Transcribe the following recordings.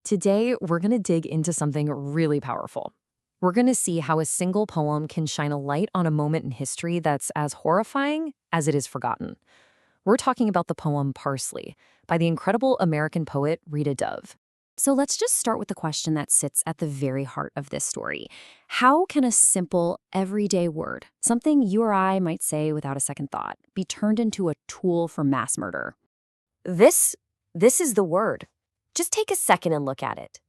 Today, we're going to dig into something really powerful. We're going to see how a single poem can shine a light on a moment in history that's as horrifying as it is forgotten. We're talking about the poem Parsley by the incredible American poet Rita Dove. So let's just start with the question that sits at the very heart of this story. How can a simple, everyday word, something you or I might say without a second thought, be turned into a tool for mass murder? This is the word. Just take a second and look at it.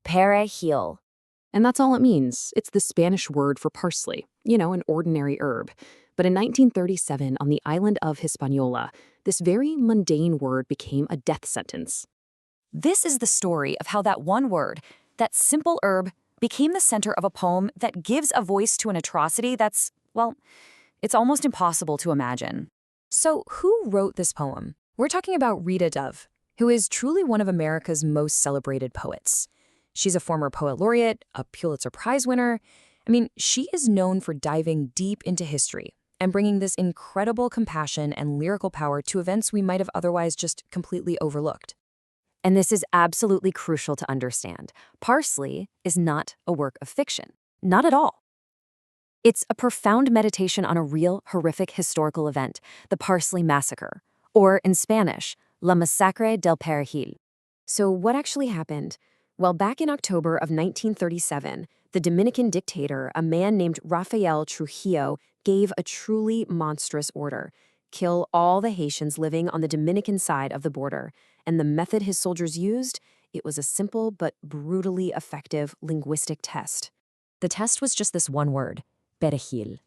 Perejil. And that's all it means. It's the Spanish word for parsley, an ordinary herb. But in 1937, on the island of Hispaniola, this very mundane word became a death sentence. This is the story of how that one word, that simple herb, became the center of a poem that gives a voice to an atrocity that's, well, it's almost impossible to imagine. So who wrote this poem? We're talking about Rita Dove, who is truly one of America's most celebrated poets. She's a former poet laureate, a Pulitzer Prize winner. She is known for diving deep into history and bringing this incredible compassion and lyrical power to events we might have otherwise just completely overlooked. And this is absolutely crucial to understand. Parsley is not a work of fiction. Not at all. It's a profound meditation on a real, horrific historical event, the Parsley Massacre, or in Spanish, La Masacre del Perejil. So what actually happened? Well, back in October of 1937, the Dominican dictator, a man named Rafael Trujillo, gave a truly monstrous order: kill all the Haitians living on the Dominican side of the border. And the method his soldiers used? It was a simple but brutally effective linguistic test. The test was just this one word, perejil.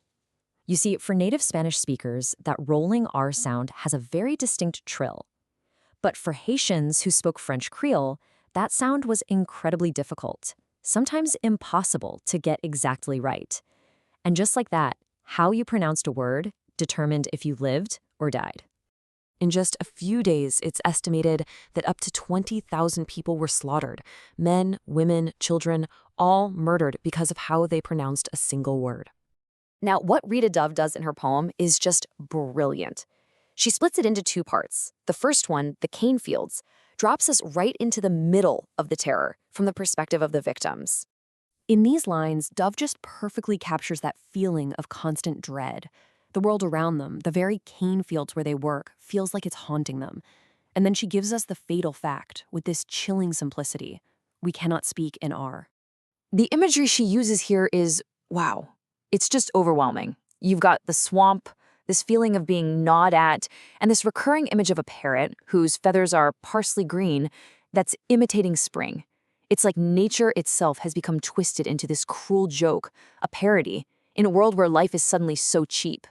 You see, for native Spanish speakers, that rolling R sound has a very distinct trill. But for Haitians who spoke French Creole, that sound was incredibly difficult, sometimes impossible to get exactly right. And just like that, how you pronounced a word determined if you lived or died. In just a few days, it's estimated that up to 20,000 people were slaughtered, men, women, children, all murdered because of how they pronounced a single word. Now, what Rita Dove does in her poem is just brilliant. She splits it into two parts. The first one, the cane fields, drops us right into the middle of the terror from the perspective of the victims. In these lines, Dove just perfectly captures that feeling of constant dread. The world around them, the very cane fields where they work, feels like it's haunting them. And then she gives us the fatal fact with this chilling simplicity: we cannot speak in R. The imagery she uses here is, wow, it's just overwhelming. You've got the swamp, this feeling of being gnawed at, and this recurring image of a parrot whose feathers are parsley green that's imitating spring. It's like nature itself has become twisted into this cruel joke, a parody, in a world where life is suddenly so cheap.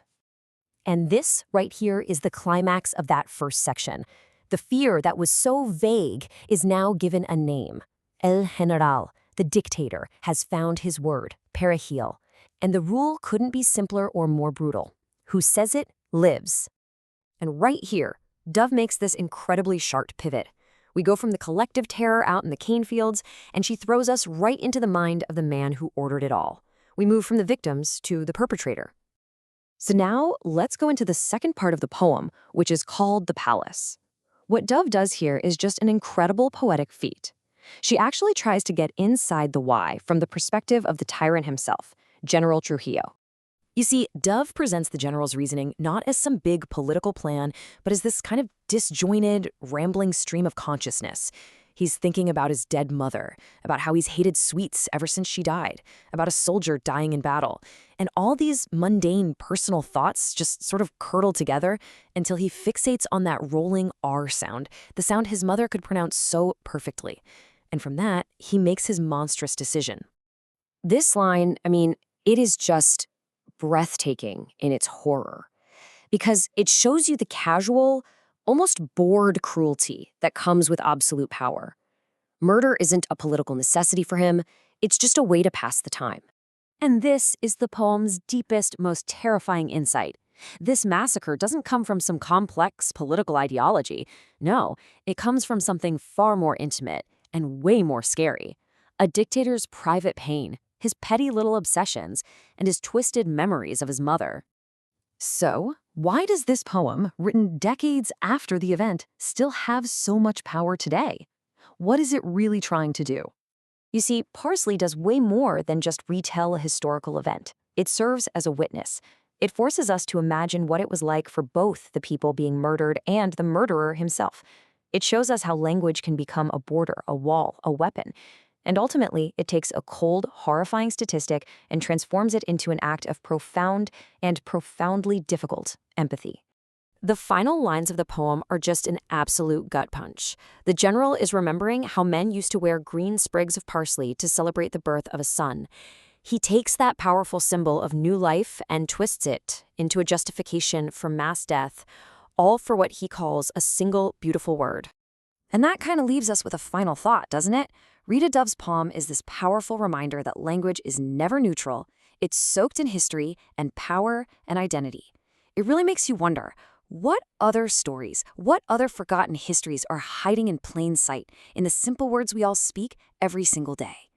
And this right here is the climax of that first section. The fear that was so vague is now given a name. El General, the dictator, has found his word, perejil. And the rule couldn't be simpler or more brutal. Who says it lives. And right here, Dove makes this incredibly sharp pivot. We go from the collective terror out in the cane fields, and she throws us right into the mind of the man who ordered it all. We move from the victims to the perpetrator. So now, let's go into the second part of the poem, which is called The Palace. What Dove does here is just an incredible poetic feat. She actually tries to get inside the why from the perspective of the tyrant himself, General Trujillo. You see, Dove presents the general's reasoning not as some big political plan, but as this kind of disjointed, rambling stream of consciousness. He's thinking about his dead mother, about how he's hated sweets ever since she died, about a soldier dying in battle. And all these mundane personal thoughts just sort of curdle together until he fixates on that rolling R sound, the sound his mother could pronounce so perfectly. And from that, he makes his monstrous decision. This line, it is just breathtaking in its horror, because it shows you the casual, almost bored cruelty that comes with absolute power. Murder isn't a political necessity for him, it's just a way to pass the time. And this is the poem's deepest, most terrifying insight. This massacre doesn't come from some complex political ideology. No, it comes from something far more intimate and way more scary. A dictator's private pain, his petty little obsessions, and his twisted memories of his mother. So, why does this poem, written decades after the event, still have so much power today? What is it really trying to do? You see, Parsley does way more than just retell a historical event. It serves as a witness. It forces us to imagine what it was like for both the people being murdered and the murderer himself. It shows us how language can become a border, a wall, a weapon. And ultimately, it takes a cold, horrifying statistic and transforms it into an act of profound and profoundly difficult empathy. The final lines of the poem are just an absolute gut punch. The general is remembering how men used to wear green sprigs of parsley to celebrate the birth of a son. He takes that powerful symbol of new life and twists it into a justification for mass death, all for what he calls a single beautiful word. And that kind of leaves us with a final thought, doesn't it? Rita Dove's poem is this powerful reminder that language is never neutral. It's soaked in history and power and identity. It really makes you wonder, what other stories, what other forgotten histories are hiding in plain sight in the simple words we all speak every single day?